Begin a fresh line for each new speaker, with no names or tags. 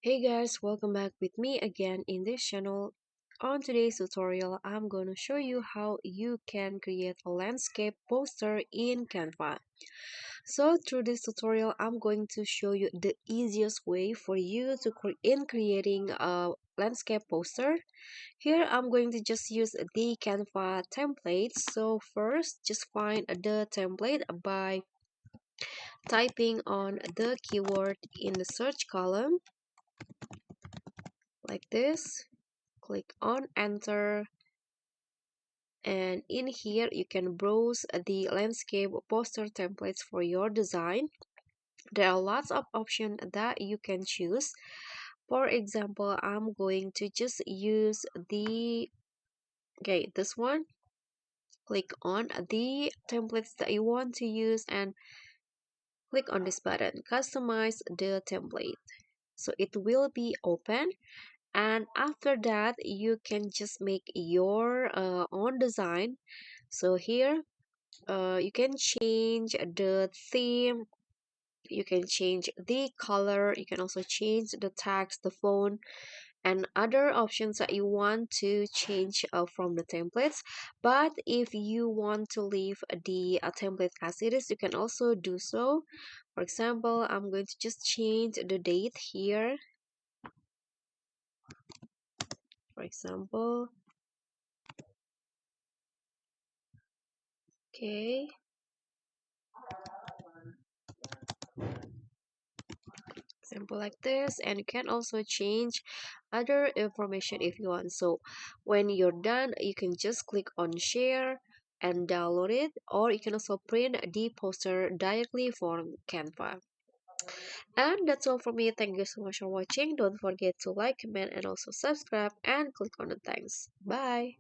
Hey guys, welcome back with me again in this channel. On today's tutorial, I'm going to show you how you can create a landscape poster in Canva. So through this tutorial, I'm going to show you the easiest way for you to creating a landscape poster. Here I'm going to just use the Canva templates. So first, just find the template by typing on the keyword in the search column like this. Click on enter, and in here you can browse the landscape poster templates for your design. There are lots of options that you can choose. For example, I'm going to just use this one. Click on the templates that you want to use and click on this button, customize the template. So it will be open, and after that you can just make your own design. So here you can change the theme, you can change the color, you can also change the text, the font, and other options that you want to change from the templates. But if you want to leave the template as it is, you can also do so. For example, I'm going to just change the date here. For example, okay, simple like this. And you can also change other information if you want. So when you're done, you can just click on share and download it, or you can also print the poster directly from Canva. And that's all from me. Thank you so much for watching. Don't forget to like, comment, and also subscribe and click on the thanks. Bye.